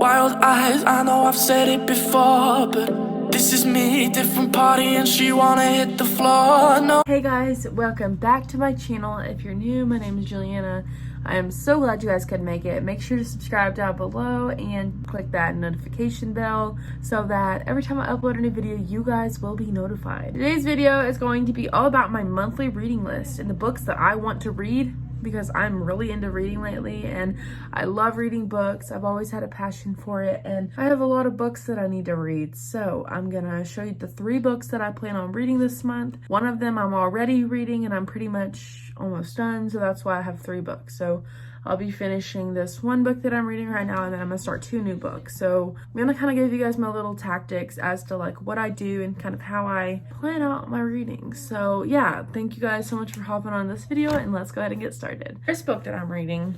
Wild eyes, I know I've said it before, but this is me, different party, and she wanna hit the floor. No. Hey guys, welcome back to my channel. If you're new, my name is Juliana. I am so glad you guys could make it. Make sure to subscribe down below and click that notification bell so that every time I upload a new video, you guys will be notified. Today's video is going to be all about my monthly reading list and the books that I want to read, because I'm really into reading lately and I love reading books. I've always had a passion for it and I have a lot of books that I need to read. So I'm gonna show you the 3 books that I plan on reading this month. One of them I'm already reading and I'm pretty much almost done, so that's why I have 3 books. So I'll be finishing this one book that I'm reading right now, and then I'm gonna start 2 new books. So I'm gonna kind of give you guys my little tactics as to like what I do and kind of how I plan out my reading. So yeah, thank you guys so much for hopping on this video, and let's go ahead and get started. First book that I'm reading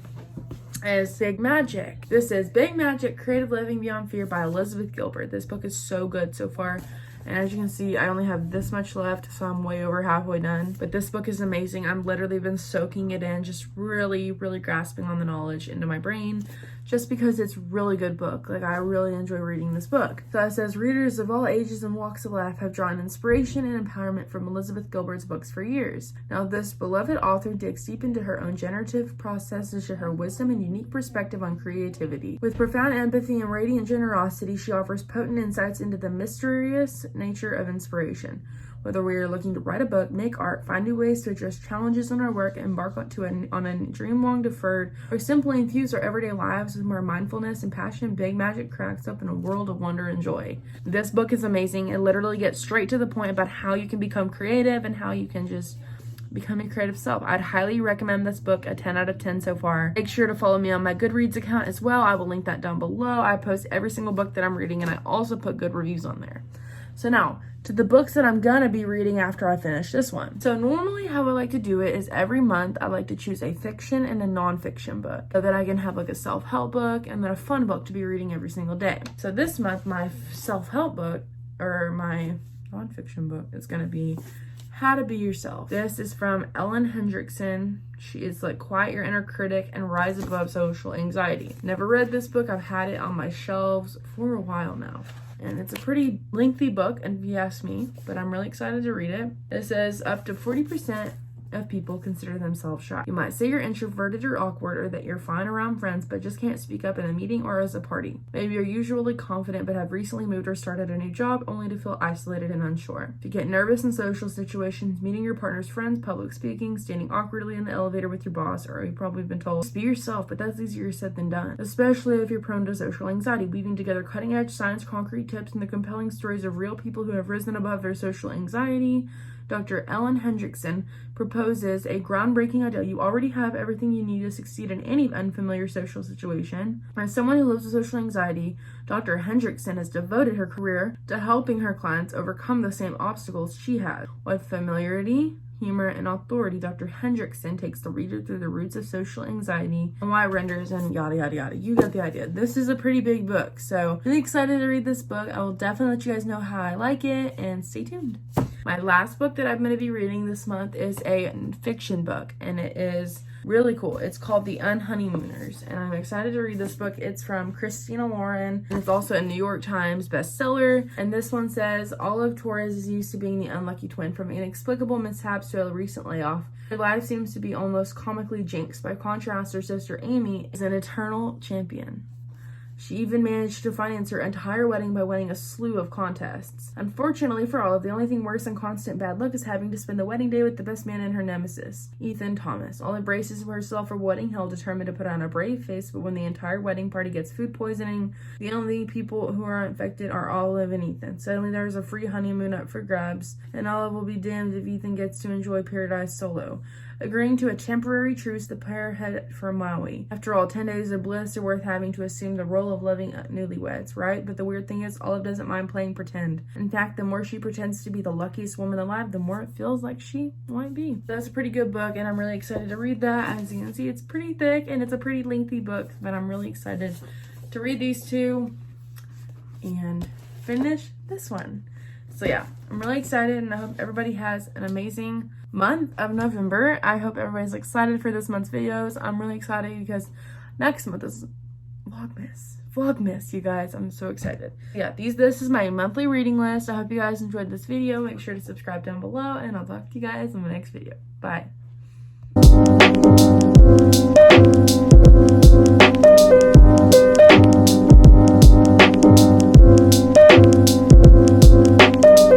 is Big Magic. This is Big Magic: Creative Living Beyond Fear by Elizabeth Gilbert. This book is so good so far. And as you can see, I only have this much left, so I'm way over halfway done. But this book is amazing. I've literally been soaking it in, just really grasping on the knowledge into my brain, just because it's a really good book. Like, I really enjoy reading this book. So it says, readers of all ages and walks of life have drawn inspiration and empowerment from Elizabeth Gilbert's books for years. Now, this beloved author digs deep into her own generative process to share her wisdom and unique perspective on creativity. With profound empathy and radiant generosity, she offers potent insights into the mysterious nature of inspiration. Whether we are looking to write a book, make art, find new ways to address challenges in our work, embark on a dream long deferred, or simply infuse our everyday lives with more mindfulness and passion, Big Magic cracks up in a world of wonder and joy. This book is amazing. It literally gets straight to the point about how you can become creative and how you can just become your creative self. I'd highly recommend this book, a 10 out of 10 so far. Make sure to follow me on my Goodreads account as well. I will link that down below. I post every single book that I'm reading, and I also put good reviews on there. So now, to the books that I'm gonna be reading after I finish this one. So normally how I like to do it is every month I like to choose a fiction and a nonfiction book, so that I can have like a self-help book and then a fun book to be reading every single day. So this month, my self-help book, or my nonfiction book, is gonna be How to Be Yourself. This is from Ellen Hendrickson. She is like Quiet Your Inner Critic and Rise Above Social Anxiety. Never read this book. I've had it on my shelves for a while now. And it's a pretty lengthy book, if you ask me, but I'm really excited to read it. It says up to 40% of people consider themselves shy. You might say you're introverted or awkward, or that you're fine around friends but just can't speak up in a meeting or as a party. Maybe you're usually confident but have recently moved or started a new job only to feel isolated and unsure. If you get nervous in social situations, meeting your partner's friends, public speaking, standing awkwardly in the elevator with your boss, or you've probably been told, just be yourself, but that's easier said than done. Especially if you're prone to social anxiety, weaving together cutting-edge science, concrete tips, and the compelling stories of real people who have risen above their social anxiety, Dr. Ellen Hendrickson proposes a groundbreaking idea. You already have everything you need to succeed in any unfamiliar social situation. As someone who lives with social anxiety, Dr. Hendrickson has devoted her career to helping her clients overcome the same obstacles she had. With familiarity, humor, and authority, Dr. Hendrickson takes the reader through the roots of social anxiety and why it renders, and yada yada yada. You get the idea. This is a pretty big book, so really excited to read this book. I will definitely let you guys know how I like it, and stay tuned. My last book that I'm going to be reading this month is a fiction book, and it is really cool. It's called The Unhoneymooners, and I'm excited to read this book. It's from Christina Lauren, and it's also a New York Times bestseller. And this one says, Olive Torres is used to being the unlucky twin. From inexplicable mishaps to a recent layoff, her life seems to be almost comically jinxed. By contrast, her sister Amy is an eternal champion. She even managed to finance her entire wedding by winning a slew of contests. Unfortunately for Olive, the only thing worse than constant bad luck is having to spend the wedding day with the best man in her nemesis, Ethan Thomas. Olive braces herself for wedding hell, determined to put on a brave face, but when the entire wedding party gets food poisoning, the only people who are infected are Olive and Ethan. Suddenly there's a free honeymoon up for grabs, and Olive will be damned if Ethan gets to enjoy paradise solo. Agreeing to a temporary truce, the pair head for Maui. After all, 10 days of bliss are worth having to assume the role of loving newlyweds, right? But the weird thing is, Olive doesn't mind playing pretend. In fact, the more she pretends to be the luckiest woman alive, the more it feels like she might be. That's a pretty good book, and I'm really excited to read that. As you can see, it's pretty thick, and it's a pretty lengthy book, but I'm really excited to read these 2 and finish this one. So yeah, I'm really excited, and I hope everybody has an amazing month of November. I hope everybody's excited for this month's videos. I'm really excited because next month is Vlogmas, you guys. I'm so excited. Yeah, this is my monthly reading list. I hope you guys enjoyed this video. Make sure to subscribe down below, and I'll talk to you guys in the next video. Bye.